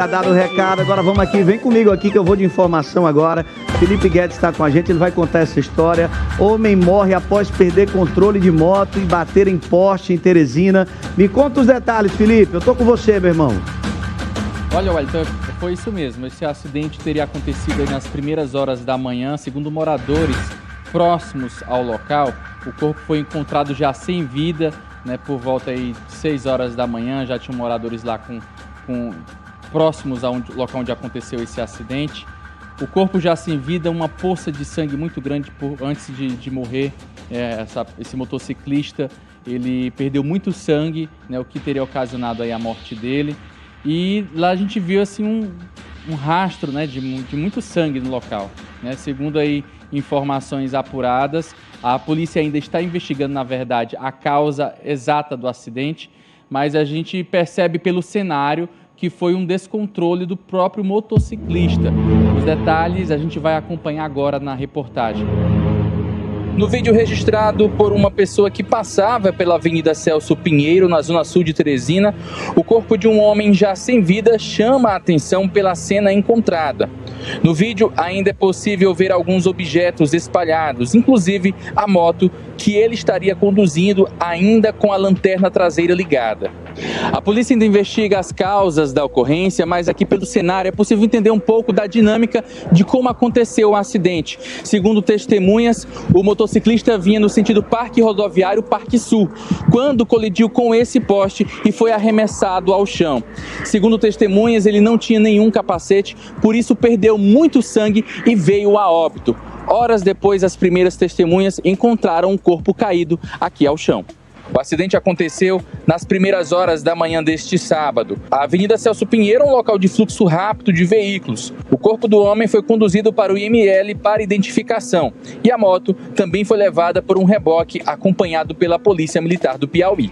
Tá dado o recado, agora vamos aqui, vem comigo aqui que eu vou de informação agora. Felipe Guedes está com a gente, ele vai contar essa história. Homem morre após perder controle de moto e bater em poste em Teresina. Me conta os detalhes, Felipe, eu tô com você, meu irmão. Olha, Wellington, foi isso mesmo, esse acidente teria acontecido nas primeiras horas da manhã, segundo moradores próximos ao local. O corpo foi encontrado já sem vida, né, por volta aí de 6 horas da manhã, já tinham moradores lá próximos ao local onde aconteceu esse acidente. O corpo já sem vida, uma poça de sangue muito grande antes de morrer. Esse motociclista, ele perdeu muito sangue, né, o que teria ocasionado aí a morte dele. E lá a gente viu assim um rastro, né, de muito sangue no local, né? Segundo aí informações apuradas, a polícia ainda está investigando, na verdade, a causa exata do acidente, mas a gente percebe pelo cenário que foi um descontrole do próprio motociclista. Os detalhes a gente vai acompanhar agora na reportagem. No vídeo registrado por uma pessoa que passava pela Avenida Celso Pinheiro, na zona sul de Teresina, o corpo de um homem já sem vida chama a atenção pela cena encontrada. No vídeo ainda é possível ver alguns objetos espalhados, inclusive a moto que ele estaria conduzindo ainda com a lanterna traseira ligada. A polícia ainda investiga as causas da ocorrência, mas aqui pelo cenário é possível entender um pouco da dinâmica de como aconteceu o acidente. Segundo testemunhas, o motociclista vinha no sentido Parque Rodoviário Parque Sul, quando colidiu com esse poste e foi arremessado ao chão. Segundo testemunhas, ele não tinha nenhum capacete, por isso perdeu muito sangue e veio a óbito. Horas depois, as primeiras testemunhas encontraram um corpo caído aqui ao chão. O acidente aconteceu nas primeiras horas da manhã deste sábado. A Avenida Celso Pinheiro é um local de fluxo rápido de veículos. O corpo do homem foi conduzido para o IML para identificação e a moto também foi levada por um reboque acompanhado pela Polícia Militar do Piauí.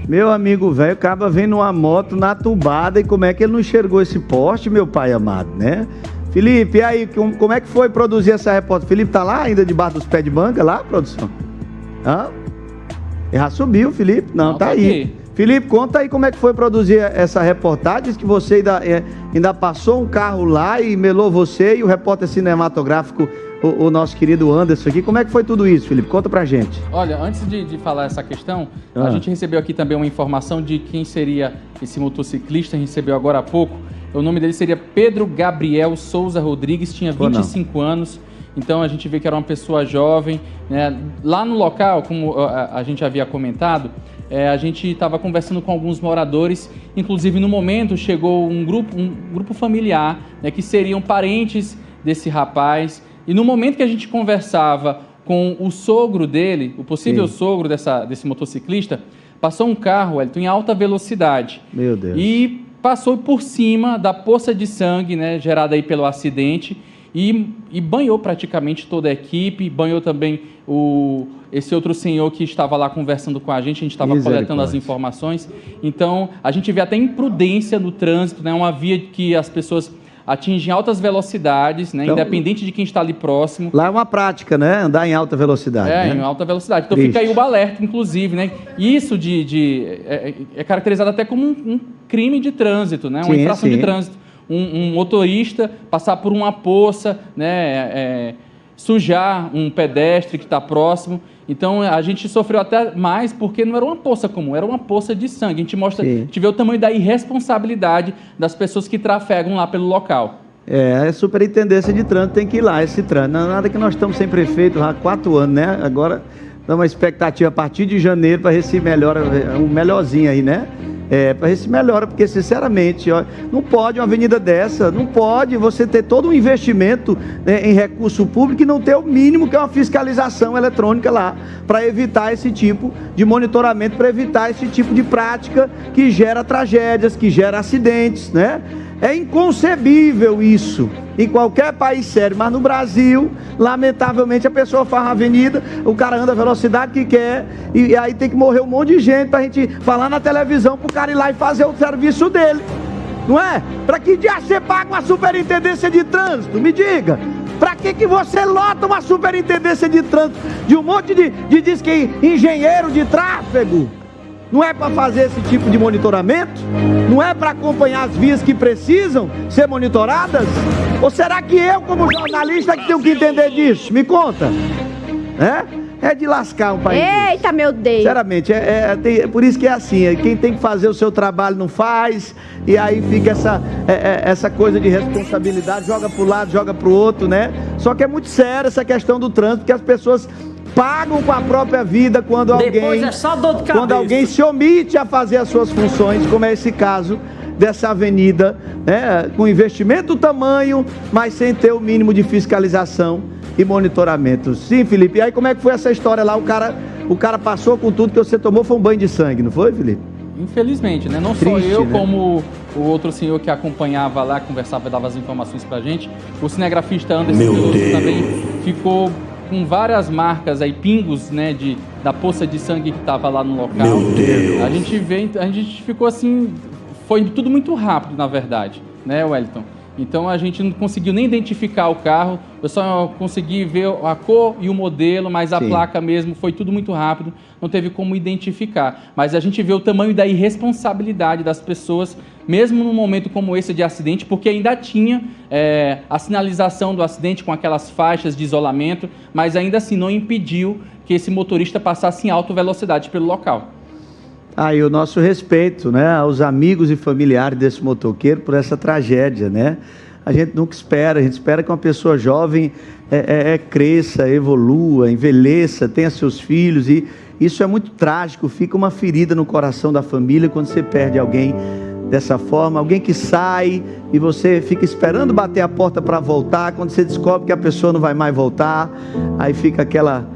Meu amigo velho, acaba vendo uma moto na tubada e como é que ele não enxergou esse poste, meu pai amado, né? Felipe, e aí, como é que foi produzir essa reportagem? Felipe tá lá ainda debaixo dos pés de manga lá, produção? Hã? Já subiu, Felipe? Não, tá aí. Aqui. Felipe, conta aí como é que foi produzir essa reportagem. Diz que você ainda passou um carro lá e melou você e o repórter cinematográfico, o nosso querido Anderson aqui. Como é que foi tudo isso, Felipe? Conta pra gente. Olha, antes de falar essa questão, a gente recebeu aqui também uma informação de quem seria esse motociclista, recebeu agora há pouco. O nome dele seria Pedro Gabriel Souza Rodrigues, tinha 25 anos, então a gente vê que era uma pessoa jovem, né? Lá no local, como a gente havia comentado, a gente estava conversando com alguns moradores, inclusive no momento chegou um grupo familiar, né, que seriam parentes desse rapaz, e no momento que a gente conversava com o sogro dele, o possível sogro desse motociclista, passou um carro, Wellington, em alta velocidade. Meu Deus. E passou por cima da poça de sangue, né, gerada aí pelo acidente e banhou praticamente toda a equipe, banhou também esse outro senhor que estava lá conversando com a gente estava coletando as informações. Então, a gente vê até imprudência no trânsito, né, uma via que as pessoas atingem altas velocidades, né, então, independente de quem está ali próximo. Lá é uma prática, né? Andar em alta velocidade. Né? Em alta velocidade. Então fica aí o alerta, inclusive, né? Isso é caracterizado até como um crime de trânsito, né? Uma infração de trânsito. Um motorista passar por uma poça, né? Sujar um pedestre que está próximo. Então a gente sofreu até mais porque não era uma poça comum, era uma poça de sangue. A gente vê o tamanho da irresponsabilidade das pessoas que trafegam lá pelo local. A superintendência de trânsito tem que ir lá, esse trânsito. Não é nada que nós estamos sem prefeito há 4 anos, né? Agora estamos uma expectativa a partir de janeiro para ver se melhora, um melhorzinho aí, né? Para ver se melhora, porque sinceramente, ó, não pode uma avenida dessa, não pode você ter todo um investimento, né, em recurso público e não ter o mínimo que é uma fiscalização eletrônica lá, para evitar esse tipo de monitoramento, para evitar esse tipo de prática que gera tragédias, que gera acidentes, né? É inconcebível isso em qualquer país sério, mas no Brasil, lamentavelmente, a pessoa faz uma avenida, o cara anda a velocidade que quer, e aí tem que morrer um monte de gente pra gente falar na televisão pro cara ir lá e fazer o serviço dele, não é? Pra que dia você paga uma superintendência de trânsito? Me diga. Pra que você lota uma superintendência de trânsito de um monte de diz que engenheiro de tráfego? Não é para fazer esse tipo de monitoramento? Não é para acompanhar as vias que precisam ser monitoradas? Ou será que eu, como jornalista, que tenho que entender disso? Me conta. É de lascar um país. Eita, meu Deus. Sinceramente, por isso que é assim, quem tem que fazer o seu trabalho não faz, e aí fica essa coisa de responsabilidade, joga para o lado, joga para o outro, né? Só que é muito sério essa questão do trânsito, que as pessoas pagam com a própria vida quando alguém se omite a fazer as suas funções, como é esse caso dessa avenida, né, com investimento do tamanho, mas sem ter o mínimo de fiscalização e monitoramento. Sim, Felipe, e aí como é que foi essa história lá? O cara passou com tudo que você tomou, foi um banho de sangue, não foi, Felipe? Infelizmente, né? Não só eu, né? Como o outro senhor que acompanhava lá, conversava e dava as informações pra gente, o cinegrafista Anderson também ficou com várias marcas aí, pingos, né, da poça de sangue que estava lá no local. Meu Deus. A gente ficou assim, foi tudo muito rápido, na verdade, né, Wellington? Então a gente não conseguiu nem identificar o carro, eu só consegui ver a cor e o modelo, mas a placa mesmo foi tudo muito rápido, não teve como identificar. Mas a gente vê o tamanho da irresponsabilidade das pessoas, mesmo num momento como esse de acidente, porque ainda tinha a sinalização do acidente com aquelas faixas de isolamento, mas ainda assim não impediu que esse motorista passasse em alta velocidade pelo local. E o nosso respeito, né, aos amigos e familiares desse motoqueiro por essa tragédia, né? A gente nunca espera, a gente espera que uma pessoa jovem cresça, evolua, envelheça, tenha seus filhos, e isso é muito trágico, fica uma ferida no coração da família quando você perde alguém dessa forma, alguém que sai e você fica esperando bater a porta para voltar, quando você descobre que a pessoa não vai mais voltar, aí fica aquela